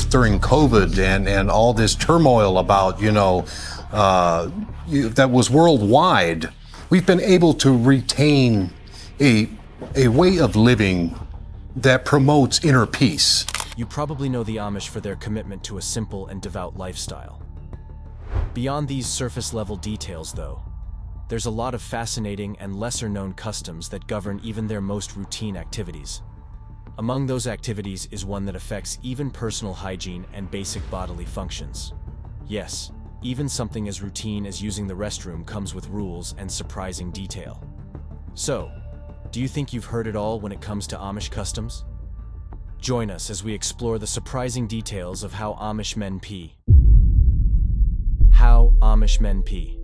during COVID and all this turmoil about, that was worldwide, we've been able to retain a way of living that promotes inner peace. You probably know the Amish for their commitment to a simple and devout lifestyle. Beyond these surface-level details, though, there's a lot of fascinating and lesser-known customs that govern even their most routine activities. Among those activities is one that affects even personal hygiene and basic bodily functions. Yes, even something as routine as using the restroom comes with rules and surprising detail. So, do you think you've heard it all when it comes to Amish customs? Join us as we explore the surprising details of how Amish men pee. How Amish men pee.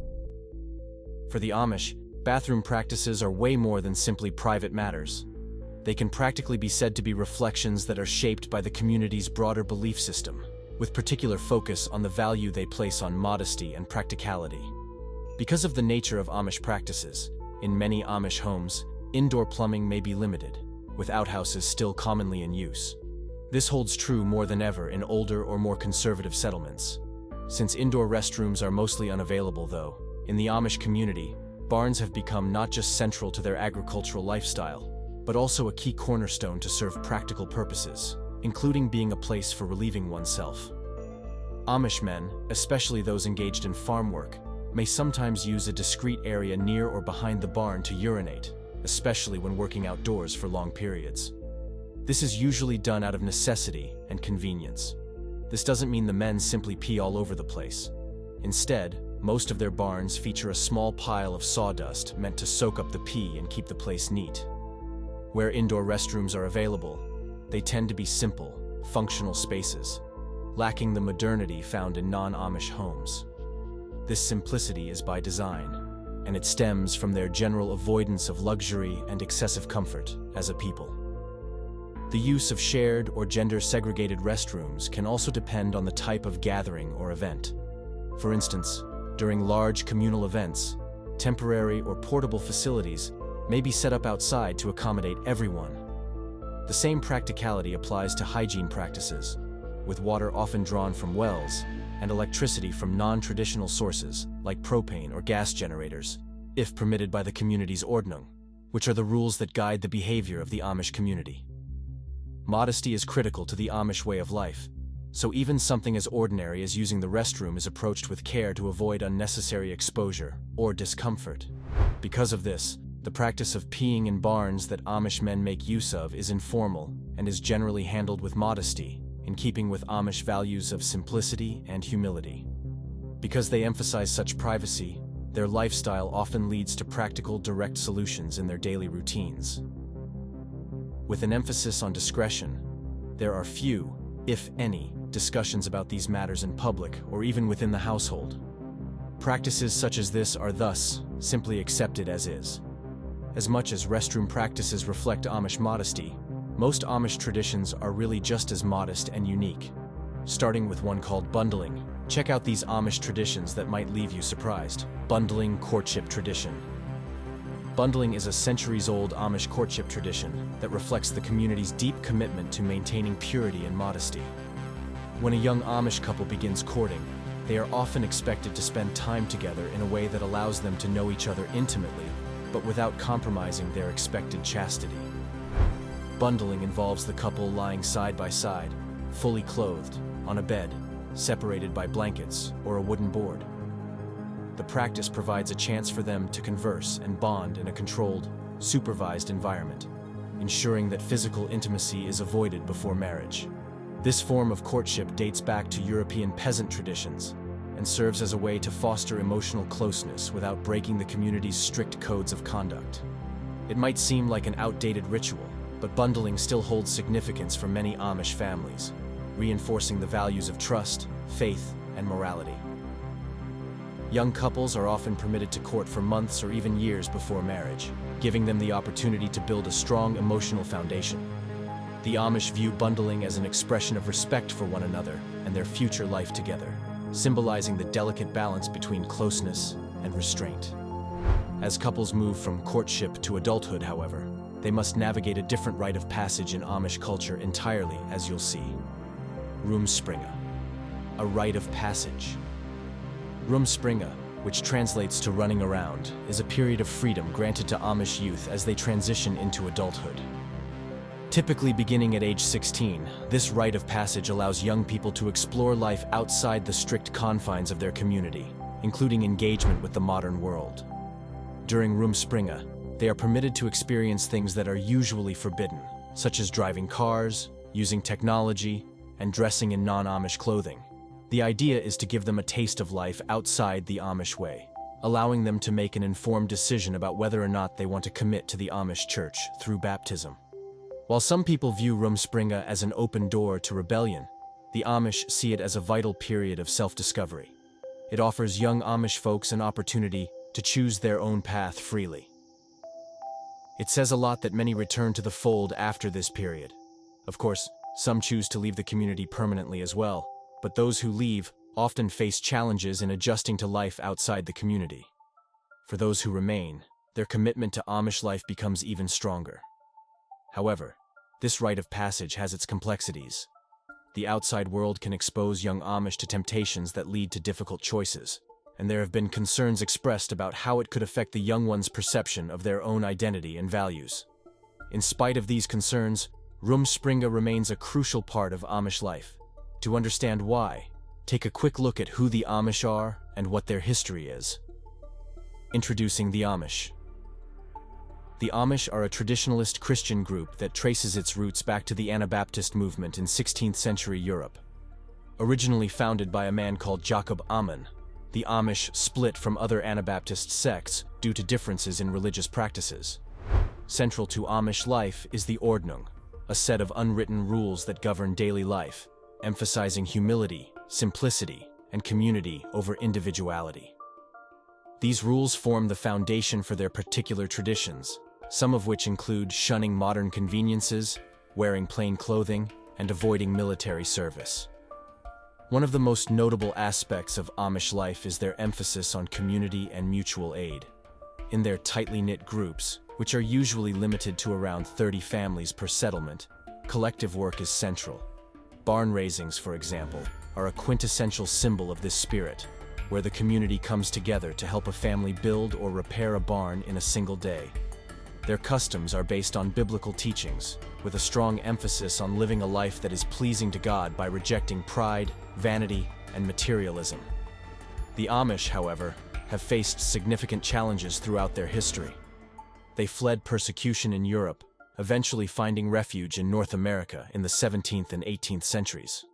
For the Amish, bathroom practices are way more than simply private matters. They can practically be said to be reflections that are shaped by the community's broader belief system, with particular focus on the value they place on modesty and practicality. Because of the nature of Amish practices, in many Amish homes, indoor plumbing may be limited, with outhouses still commonly in use. This holds true more than ever in older or more conservative settlements. Since indoor restrooms are mostly unavailable, though, in the Amish community, barns have become not just central to their agricultural lifestyle, but also a key cornerstone to serve practical purposes, including being a place for relieving oneself. Amish men, especially those engaged in farm work, may sometimes use a discrete area near or behind the barn to urinate, especially when working outdoors for long periods. This is usually done out of necessity and convenience. This doesn't mean the men simply pee all over the place. Instead, most of their barns feature a small pile of sawdust meant to soak up the pee and keep the place neat. Where indoor restrooms are available, they tend to be simple, functional spaces, lacking the modernity found in non-Amish homes. This simplicity is by design, and it stems from their general avoidance of luxury and excessive comfort as a people. The use of shared or gender-segregated restrooms can also depend on the type of gathering or event. For instance, during large communal events, temporary or portable facilities may be set up outside to accommodate everyone. The same practicality applies to hygiene practices, with water often drawn from wells and electricity from non-traditional sources like propane or gas generators, if permitted by the community's ordnung, which are the rules that guide the behavior of the Amish community. Modesty is critical to the Amish way of life, so even something as ordinary as using the restroom is approached with care to avoid unnecessary exposure or discomfort. Because of this, the practice of peeing in barns that Amish men make use of is informal and is generally handled with modesty, in keeping with Amish values of simplicity and humility. Because they emphasize such privacy, their lifestyle often leads to practical, direct solutions in their daily routines. With an emphasis on discretion, there are few, if any, discussions about these matters in public or even within the household. Practices such as this are thus simply accepted as is. As much as restroom practices reflect Amish modesty, most Amish traditions are really just as modest and unique. Starting with one called bundling. Check out these Amish traditions that might leave you surprised. Bundling courtship tradition. Bundling is a centuries-old Amish courtship tradition that reflects the community's deep commitment to maintaining purity and modesty. When a young Amish couple begins courting, they are often expected to spend time together in a way that allows them to know each other intimately, but without compromising their expected chastity. Bundling involves the couple lying side by side, fully clothed, on a bed, separated by blankets or a wooden board. The practice provides a chance for them to converse and bond in a controlled, supervised environment, ensuring that physical intimacy is avoided before marriage. This form of courtship dates back to European peasant traditions and serves as a way to foster emotional closeness without breaking the community's strict codes of conduct. It might seem like an outdated ritual, but bundling still holds significance for many Amish families, reinforcing the values of trust, faith, and morality. Young couples are often permitted to court for months or even years before marriage, giving them the opportunity to build a strong emotional foundation. The Amish view bundling as an expression of respect for one another and their future life together, symbolizing the delicate balance between closeness and restraint. As couples move from courtship to adulthood, however, they must navigate a different rite of passage in Amish culture entirely, as you'll see. Rumspringa, a rite of passage. Rumspringa, which translates to running around, is a period of freedom granted to Amish youth as they transition into adulthood. Typically beginning at age 16, this rite of passage allows young people to explore life outside the strict confines of their community, including engagement with the modern world. During Rumspringa, they are permitted to experience things that are usually forbidden, such as driving cars, using technology, and dressing in non-Amish clothing. The idea is to give them a taste of life outside the Amish way, allowing them to make an informed decision about whether or not they want to commit to the Amish church through baptism. While some people view Rumspringa as an open door to rebellion, the Amish see it as a vital period of self-discovery. It offers young Amish folks an opportunity to choose their own path freely. It says a lot that many return to the fold after this period. Of course, some choose to leave the community permanently as well, but those who leave often face challenges in adjusting to life outside the community. For those who remain, their commitment to Amish life becomes even stronger. However, this rite of passage has its complexities. The outside world can expose young Amish to temptations that lead to difficult choices, and there have been concerns expressed about how it could affect the young one's perception of their own identity and values. In spite of these concerns, Rumspringa remains a crucial part of Amish life. To understand why, take a quick look at who the Amish are and what their history is. Introducing the Amish. The Amish are a traditionalist Christian group that traces its roots back to the Anabaptist movement in 16th century Europe. Originally founded by a man called Jacob Ammon, the Amish split from other Anabaptist sects due to differences in religious practices. Central to Amish life is the Ordnung, a set of unwritten rules that govern daily life, emphasizing humility, simplicity, and community over individuality. These rules form the foundation for their particular traditions, some of which include shunning modern conveniences, wearing plain clothing, and avoiding military service. One of the most notable aspects of Amish life is their emphasis on community and mutual aid. In their tightly knit groups, which are usually limited to around 30 families per settlement, collective work is central. Barn raisings, for example, are a quintessential symbol of this spirit, where the community comes together to help a family build or repair a barn in a single day. Their customs are based on biblical teachings, with a strong emphasis on living a life that is pleasing to God by rejecting pride, vanity, and materialism. The Amish, however, have faced significant challenges throughout their history. They fled persecution in Europe, eventually finding refuge in North America in the 17th and 18th centuries.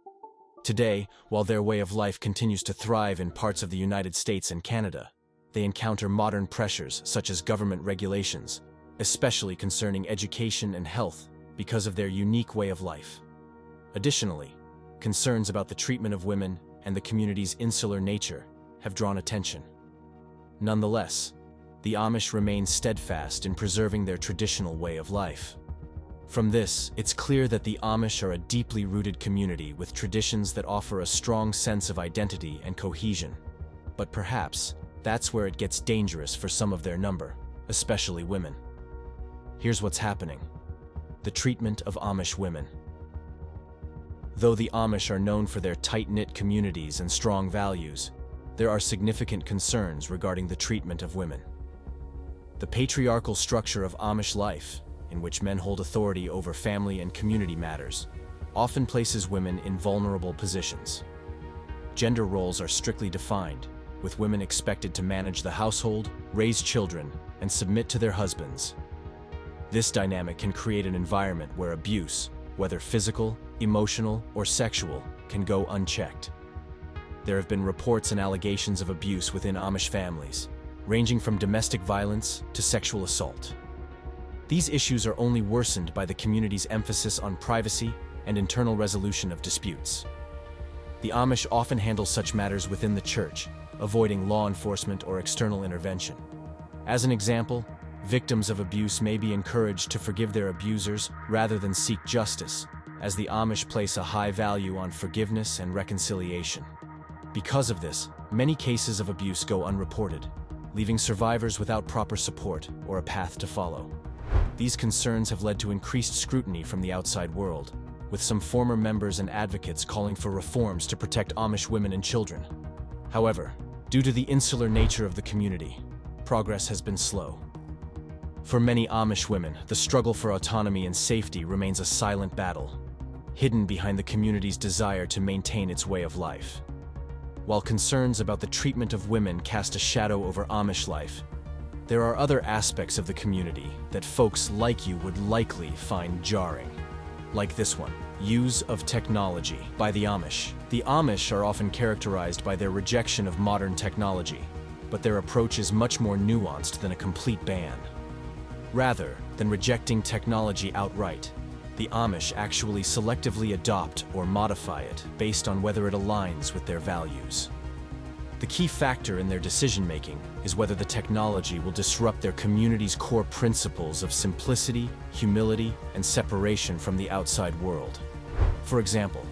Today, while their way of life continues to thrive in parts of the United States and Canada, they encounter modern pressures such as government regulations, especially concerning education and health because of their unique way of life. Additionally, concerns about the treatment of women and the community's insular nature have drawn attention. Nonetheless, the Amish remain steadfast in preserving their traditional way of life. From this, it's clear that the Amish are a deeply rooted community with traditions that offer a strong sense of identity and cohesion. But perhaps, that's where it gets dangerous for some of their number, especially women. Here's what's happening. The treatment of Amish women. Though the Amish are known for their tight-knit communities and strong values, there are significant concerns regarding the treatment of women. The patriarchal structure of Amish life, in which men hold authority over family and community matters, often places women in vulnerable positions. Gender roles are strictly defined, with women expected to manage the household, raise children, and submit to their husbands. This dynamic can create an environment where abuse, whether physical, emotional, or sexual, can go unchecked. There have been reports and allegations of abuse within Amish families, ranging from domestic violence to sexual assault. These issues are only worsened by the community's emphasis on privacy and internal resolution of disputes. The Amish often handle such matters within the church, avoiding law enforcement or external intervention. As an example, victims of abuse may be encouraged to forgive their abusers rather than seek justice, as the Amish place a high value on forgiveness and reconciliation. Because of this, many cases of abuse go unreported, leaving survivors without proper support or a path to follow. These concerns have led to increased scrutiny from the outside world, with some former members and advocates calling for reforms to protect Amish women and children. However, due to the insular nature of the community, progress has been slow. For many Amish women, the struggle for autonomy and safety remains a silent battle, hidden behind the community's desire to maintain its way of life. While concerns about the treatment of women cast a shadow over Amish life, there are other aspects of the community that folks like you would likely find jarring. Like this one, use of technology by the Amish. The Amish are often characterized by their rejection of modern technology, but their approach is much more nuanced than a complete ban. Rather than rejecting technology outright, the Amish actually selectively adopt or modify it based on whether it aligns with their values. The key factor in their decision-making is whether the technology will disrupt their community's core principles of simplicity, humility, and separation from the outside world. For example,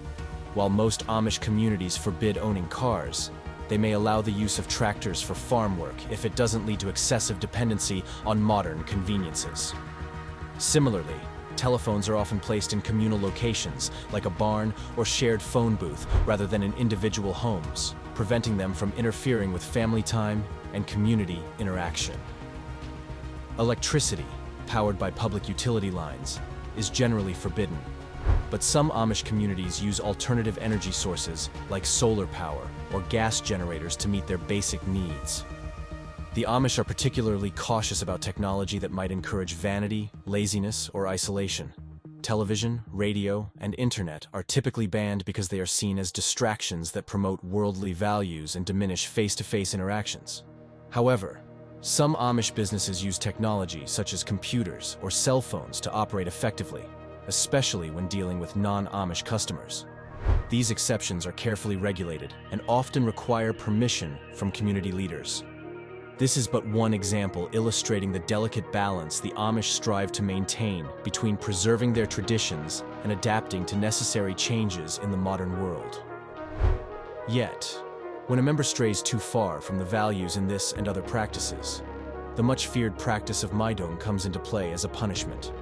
while most Amish communities forbid owning cars, they may allow the use of tractors for farm work if it doesn't lead to excessive dependency on modern conveniences. Similarly, telephones are often placed in communal locations, like a barn or shared phone booth, rather than in individual homes, preventing them from interfering with family time and community interaction. Electricity, powered by public utility lines, is generally forbidden, but some Amish communities use alternative energy sources like solar power or gas generators to meet their basic needs. The Amish are particularly cautious about technology that might encourage vanity, laziness, or isolation. Television, radio, and internet are typically banned because they are seen as distractions that promote worldly values and diminish face-to-face interactions. However, some Amish businesses use technology such as computers or cell phones to operate effectively, especially when dealing with non-Amish customers. These exceptions are carefully regulated and often require permission from community leaders. This is but one example illustrating the delicate balance the Amish strive to maintain between preserving their traditions and adapting to necessary changes in the modern world. Yet, when a member strays too far from the values in this and other practices, the much-feared practice of Maidong comes into play as a punishment.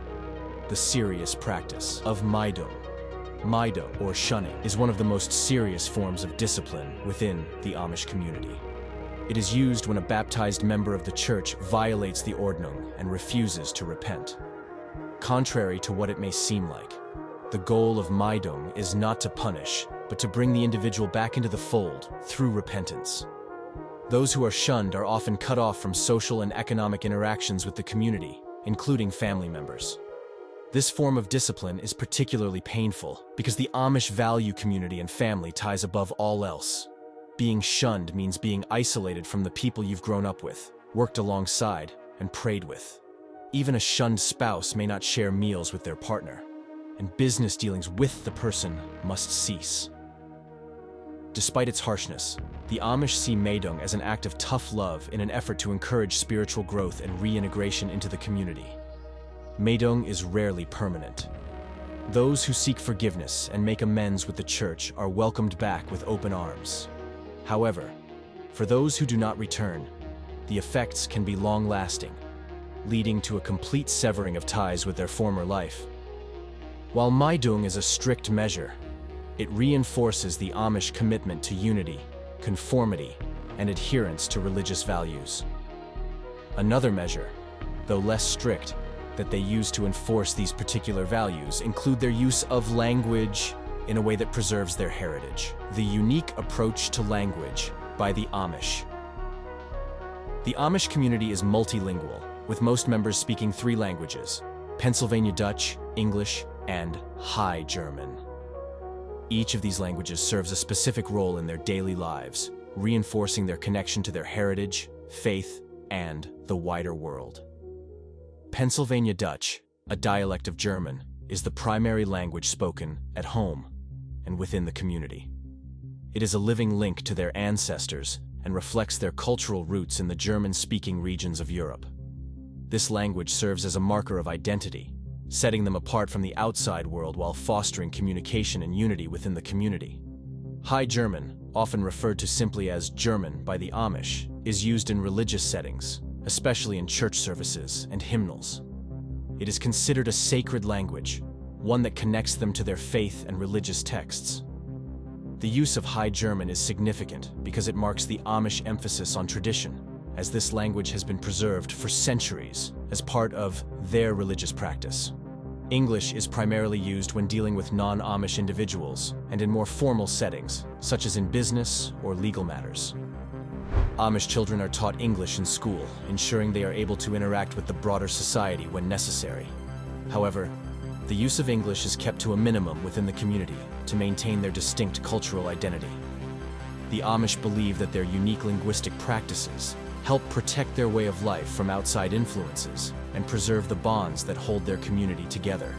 The serious practice of Maidong. Maidong, or shunning, is one of the most serious forms of discipline within the Amish community. It is used when a baptized member of the church violates the ordnung and refuses to repent. Contrary to what it may seem like, the goal of Maidong is not to punish, but to bring the individual back into the fold through repentance. Those who are shunned are often cut off from social and economic interactions with the community, including family members. This form of discipline is particularly painful because the Amish value community and family ties above all else. Being shunned means being isolated from the people you've grown up with, worked alongside, and prayed with. Even a shunned spouse may not share meals with their partner, and business dealings with the person must cease. Despite its harshness, the Amish see Maidong as an act of tough love in an effort to encourage spiritual growth and reintegration into the community. Maidong is rarely permanent. Those who seek forgiveness and make amends with the church are welcomed back with open arms. However, for those who do not return, the effects can be long-lasting, leading to a complete severing of ties with their former life. While Maidong is a strict measure, it reinforces the Amish commitment to unity, conformity, and adherence to religious values. Another measure, though less strict, that they use to enforce these particular values include their use of language in a way that preserves their heritage. The unique approach to language by the Amish. The Amish community is multilingual, with most members speaking 3 languages: Pennsylvania Dutch, English, and High German. Each of these languages serves a specific role in their daily lives, reinforcing their connection to their heritage, faith, and the wider world. Pennsylvania Dutch, a dialect of German, is the primary language spoken at home and within the community. It is a living link to their ancestors and reflects their cultural roots in the German-speaking regions of Europe. This language serves as a marker of identity, setting them apart from the outside world while fostering communication and unity within the community. High German, often referred to simply as German by the Amish, is used in religious settings, especially in church services and hymnals. It is considered a sacred language, one that connects them to their faith and religious texts. The use of High German is significant because it marks the Amish emphasis on tradition, as this language has been preserved for centuries as part of their religious practice. English is primarily used when dealing with non-Amish individuals and in more formal settings, such as in business or legal matters. Amish children are taught English in school, ensuring they are able to interact with the broader society when necessary. However, the use of English is kept to a minimum within the community to maintain their distinct cultural identity. The Amish believe that their unique linguistic practices help protect their way of life from outside influences and preserve the bonds that hold their community together.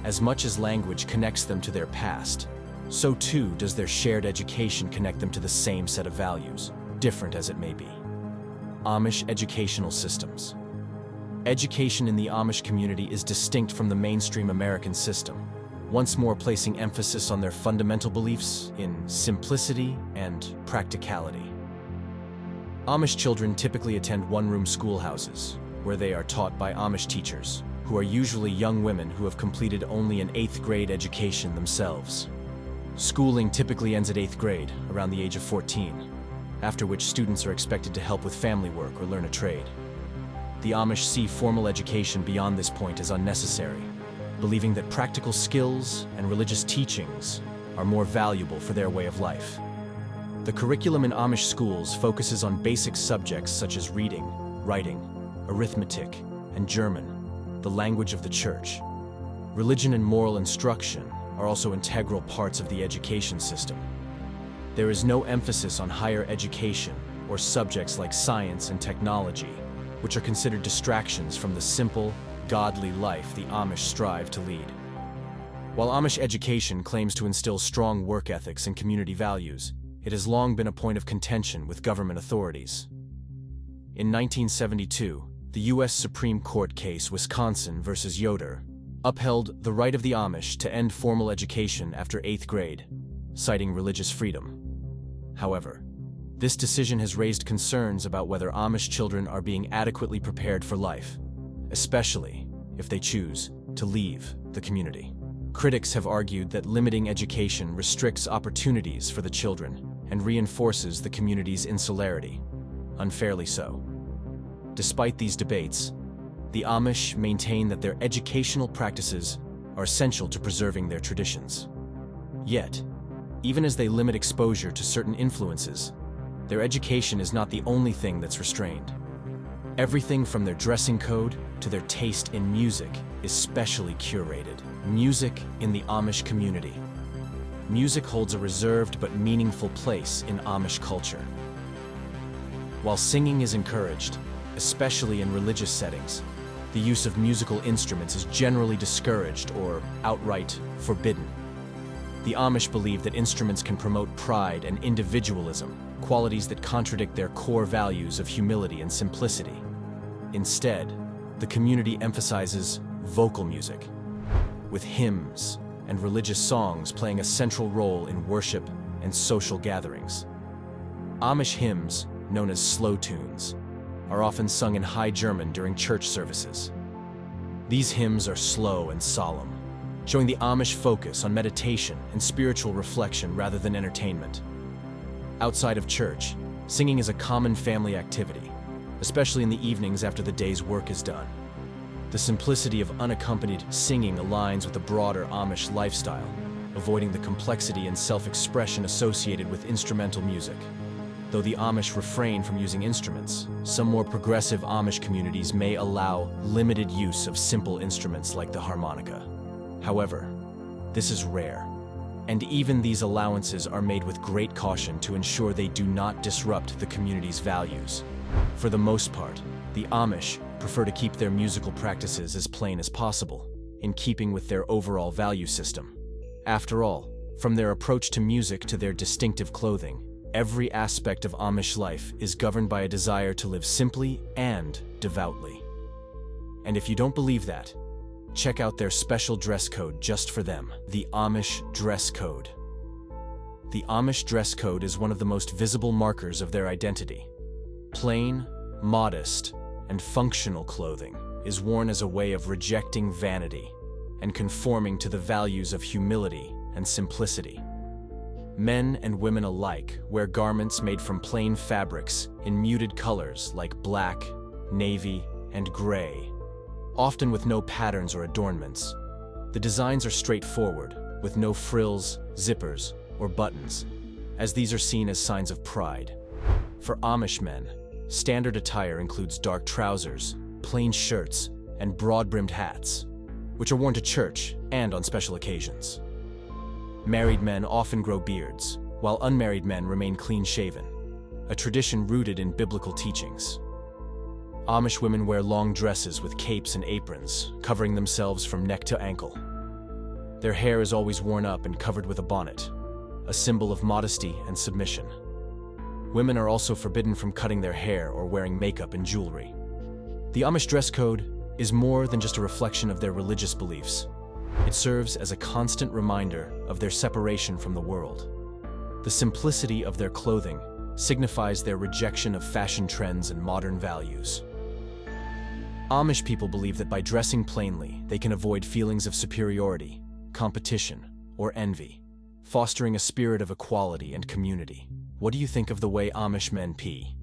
As much as language connects them to their past, so too does their shared education connect them to the same set of values, different as it may be. Amish educational systems. Education in the Amish community is distinct from the mainstream American system, once more placing emphasis on their fundamental beliefs in simplicity and practicality. Amish children typically attend one-room schoolhouses, where they are taught by Amish teachers, who are usually young women who have completed only an 8th grade education themselves. Schooling typically ends at 8th grade, around the age of 14, after which students are expected to help with family work or learn a trade. The Amish see formal education beyond this point as unnecessary, believing that practical skills and religious teachings are more valuable for their way of life. The curriculum in Amish schools focuses on basic subjects such as reading, writing, arithmetic, and German, the language of the church. Religion and moral instruction are also integral parts of the education system. There is no emphasis on higher education or subjects like science and technology, which are considered distractions from the simple, godly life the Amish strive to lead. While Amish education claims to instill strong work ethics and community values, it has long been a point of contention with government authorities. In 1972, the U.S. Supreme Court case Wisconsin versus Yoder upheld the right of the Amish to end formal education after 8th grade, citing religious freedom. However, this decision has raised concerns about whether Amish children are being adequately prepared for life, especially if they choose to leave the community. Critics have argued that limiting education restricts opportunities for the children and reinforces the community's insularity, unfairly so. Despite these debates, the Amish maintain that their educational practices are essential to preserving their traditions. Yet, even as they limit exposure to certain influences, their education is not the only thing that's restrained. Everything from their dressing code to their taste in music is specially curated. Music in the Amish community. Music holds a reserved but meaningful place in Amish culture. While singing is encouraged, especially in religious settings, the use of musical instruments is generally discouraged or outright forbidden. The Amish believe that instruments can promote pride and individualism, qualities that contradict their core values of humility and simplicity. Instead, the community emphasizes vocal music, with hymns and religious songs playing a central role in worship and social gatherings. Amish hymns, known as slow tunes, are often sung in High German during church services. These hymns are slow and solemn, showing the Amish focus on meditation and spiritual reflection rather than entertainment. Outside of church, singing is a common family activity, especially in the evenings after the day's work is done. The simplicity of unaccompanied singing aligns with the broader Amish lifestyle, avoiding the complexity and self-expression associated with instrumental music. Though the Amish refrain from using instruments, some more progressive Amish communities may allow limited use of simple instruments like the harmonica. However, this is rare, and even these allowances are made with great caution to ensure they do not disrupt the community's values. For the most part, the Amish prefer to keep their musical practices as plain as possible, in keeping with their overall value system. After all, from their approach to music to their distinctive clothing, every aspect of Amish life is governed by a desire to live simply and devoutly. And if you don't believe that, check out their special dress code just for them, the Amish dress code. The Amish dress code is one of the most visible markers of their identity. Plain, modest, and functional clothing is worn as a way of rejecting vanity and conforming to the values of humility and simplicity. Men and women alike wear garments made from plain fabrics in muted colors like black, navy, and gray, often with no patterns or adornments. The designs are straightforward, with no frills, zippers, or buttons, as these are seen as signs of pride. For Amish men, standard attire includes dark trousers, plain shirts, and broad-brimmed hats, which are worn to church and on special occasions. Married men often grow beards, while unmarried men remain clean-shaven, a tradition rooted in biblical teachings. Amish women wear long dresses with capes and aprons, covering themselves from neck to ankle. Their hair is always worn up and covered with a bonnet, a symbol of modesty and submission. Women are also forbidden from cutting their hair or wearing makeup and jewelry. The Amish dress code is more than just a reflection of their religious beliefs. It serves as a constant reminder of their separation from the world. The simplicity of their clothing signifies their rejection of fashion trends and modern values. Amish people believe that by dressing plainly, they can avoid feelings of superiority, competition, or envy, fostering a spirit of equality and community. What do you think of the way Amish men pee?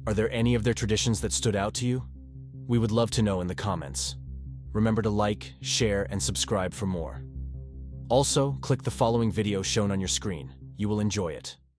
Are there any of their traditions that stood out to you? We would love to know in the comments. Remember to like, share, and subscribe for more. Also, click the following video shown on your screen. You will enjoy it.